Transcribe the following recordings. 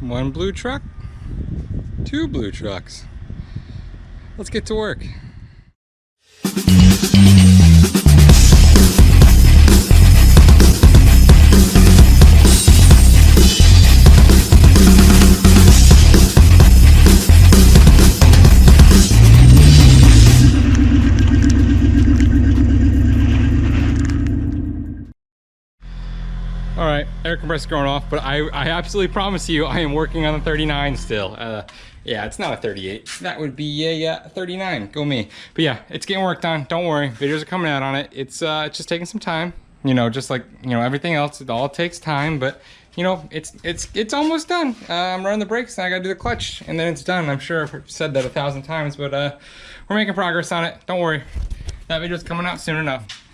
One blue truck, two blue trucks. Let's get to work. All right, air compressor going off, but I absolutely promise you I am working on the 39 still. Yeah, it's not a 38. That would be a 39, go me. But yeah, it's getting worked on, don't worry. Videos are coming out on it. It's just taking some time, you know, just like, you know, everything else, it all takes time, but you know, it's almost done. I'm running the brakes and I gotta do the clutch and then it's done. I'm sure I've said that 1,000 times, but we're making progress on it, don't worry. That video's coming out soon enough.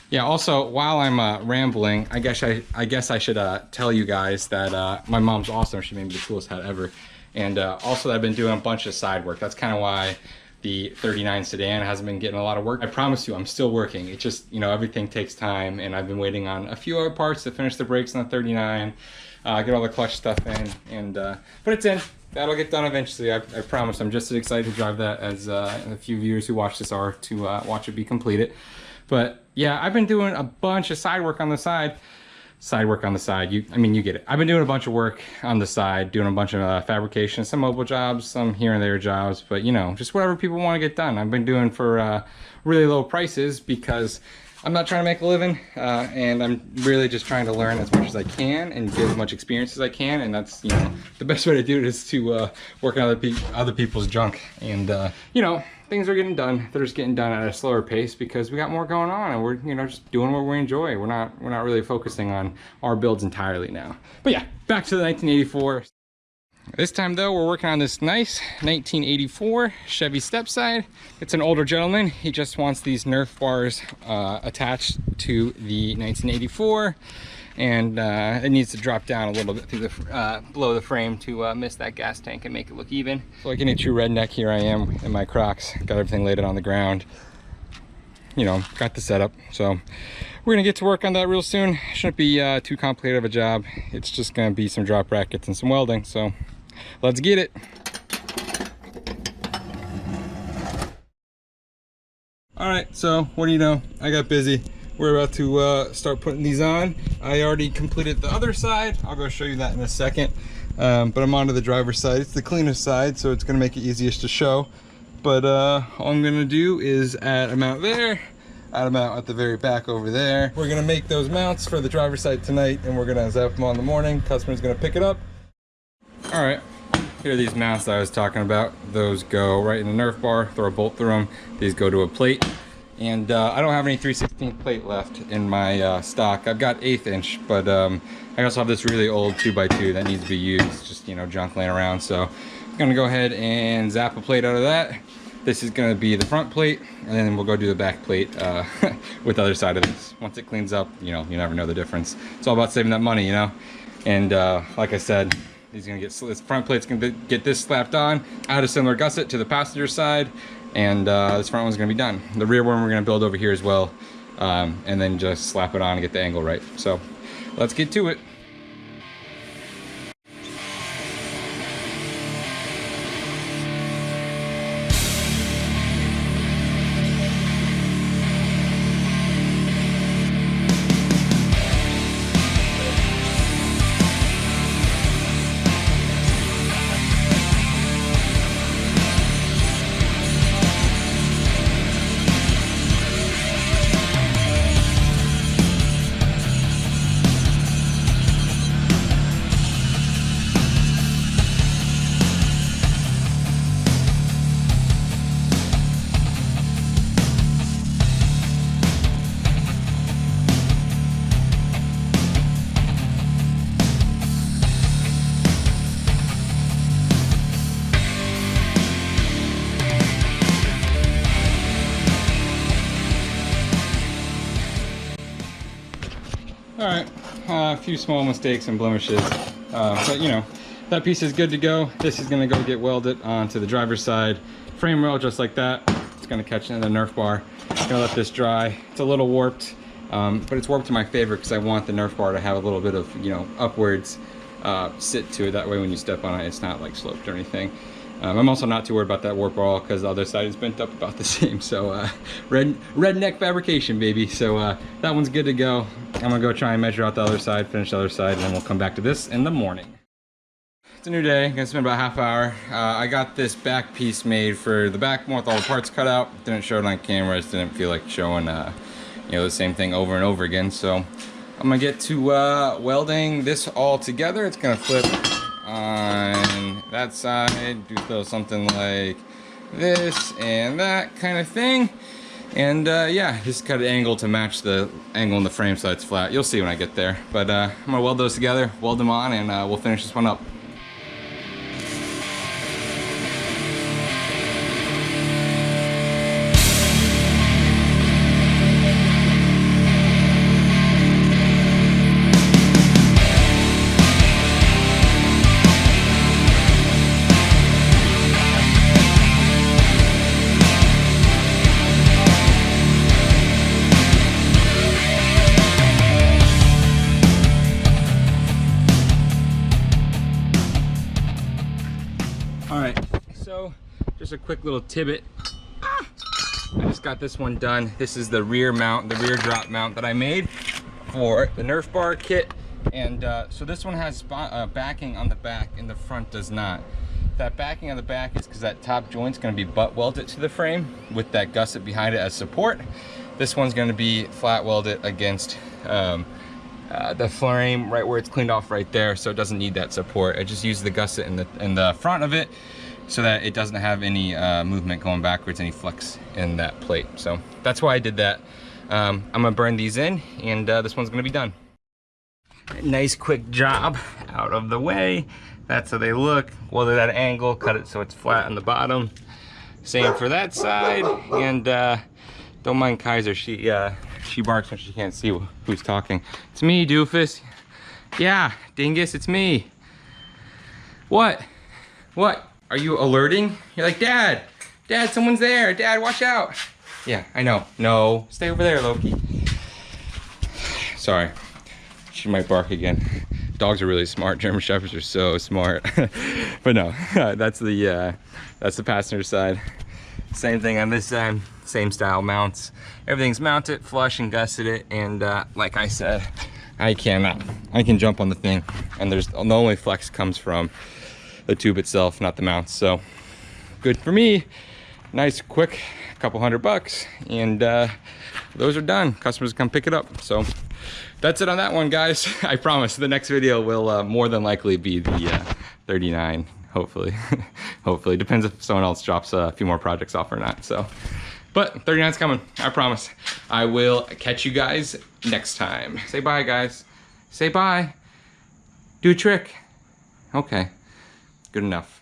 Yeah, also, while I'm rambling, I guess I should tell you guys that my mom's awesome. She made me the coolest hat ever. And also that I've been doing a bunch of side work. That's kind of why the 39 sedan hasn't been getting a lot of work. I promise you, I'm still working. It's just, you know, everything takes time, and I've been waiting on a few other parts to finish the brakes on the 39, get all the clutch stuff in, and but it's in. That'll get done eventually, I promise. I'm just as excited to drive that as a few viewers who watch this are to watch it be completed. But yeah, I've been doing a bunch of side work on the side. I mean, you get it. I've been doing a bunch of work on the side, doing a bunch of fabrication, some mobile jobs, some here and there jobs, but you know, just whatever people want to get done. I've been doing for really low prices because I'm not trying to make a living, and I'm really just trying to learn as much as I can and get as much experience as I can, and that's, you know, the best way to do it is to work on other people's junk. And you know, things are getting done. They're just getting done at a slower pace because we got more going on, and we're, you know, just doing what we enjoy. We're not really focusing on our builds entirely now. But yeah, back to the 1984. This time though, we're working on this nice 1984 Chevy stepside. It's an older gentleman. He just wants these Nerf bars attached to the 1984, and it needs to drop down a little bit through the below the frame to miss that gas tank and make it look even. So like any true redneck, here I am in my Crocs, got everything laid on the ground. You know, got the setup. So we're gonna get to work on that real soon. Shouldn't be too complicated of a job. It's just gonna be some drop brackets and some welding. So let's get it. All right, so what do you know? I got busy. We're about to start putting these on. I already completed the other side. I'll go show you that in a second. But I'm onto the driver's side. It's the cleanest side, so it's gonna make it easiest to show. But all I'm gonna do is add a mount there, add a mount at the very back over there. We're gonna make those mounts for the driver's side tonight, and we're gonna zap them on in the morning. Customer's gonna pick it up. All right, here are these mounts that I was talking about. Those go right in the Nerf bar, throw a bolt through them. These go to a plate. And I don't have any 3/16 plate left in my stock. I've got 1/8 inch, but I also have this really old 2x2 that needs to be used, just, you know, junk laying around. So I'm gonna go ahead and zap a plate out of that. This is gonna be the front plate, and then we'll go do the back plate with the other side of this. Once it cleans up, you know, you never know the difference. It's all about saving that money, you know? And like I said, he's gonna get, this front plate's gonna get this slapped on, add a similar gusset to the passenger side, and this front one's gonna be done. The rear one we're gonna build over here as well, and then just slap it on and get the angle right. So let's get to it. All right, a few small mistakes and blemishes, but you know, that piece is good to go. This is gonna go get welded onto the driver's side frame rail just like that. It's gonna catch in the Nerf bar. Gonna let this dry. It's a little warped, but it's warped to my favor because I want the Nerf bar to have a little bit of, you know, upwards sit to it. That way when you step on it, it's not like sloped or anything. I'm also not too worried about that warp wall because the other side is bent up about the same. So redneck fabrication, baby. So that one's good to go. I'm gonna go try and measure out the other side, finish the other side, and then we'll come back to this in the morning. It's a new day. Gonna spend about a half hour. I got this back piece made for the back one with all the parts cut out. Didn't show it on camera. Just didn't feel like showing you know, the same thing over and over again. So I'm gonna get to welding this all together. It's gonna flip on that side, do something like this and that kind of thing, and yeah, just cut an angle to match the angle in the frame so it's flat. You'll see when I get there, but I'm gonna weld those together, weld them on, and we'll finish this one up. Alright, so just a quick little tidbit. I just got this one done. This is the rear mount, the rear drop mount that I made for the Nerf bar kit. And so this one has backing on the back and the front does not. That backing on the back is because that top joint's going to be butt welded to the frame with that gusset behind it as support. This one's going to be flat welded against the frame right where it's cleaned off right there, so it doesn't need that support. I just use the gusset in the front of it so that it doesn't have any movement going backwards, any flex in that plate. So that's why I did that. I'm gonna burn these in, and this one's gonna be done. Nice quick job out of the way. That's how they look. Welded at an angle, cut it so it's flat on the bottom. Same for that side, and don't mind Kaiser. She barks when she can't see who's talking. It's me, doofus. Yeah, dingus, it's me. What? What? Are you alerting? You're like, Dad, someone's there. Dad, watch out. Yeah, I know. No, stay over there, Loki. Sorry, she might bark again. Dogs are really smart. German Shepherds are so smart. But no, that's the passenger side. Same thing on this side. Same style mounts. Everything's mounted, flush and gusseted, and like I said, I can jump on the thing, and the only flex comes from the tube itself, not the mounts. So good for me. Nice, quick, couple $100, and those are done. Customers come pick it up. So that's it on that one, guys. I promise the next video will more than likely be the 39. Hopefully. Hopefully. Depends if someone else drops a few more projects off or not. So, but 39's coming, I promise. I will catch you guys next time. Say bye, guys. Say bye. Do a trick. Okay, good enough.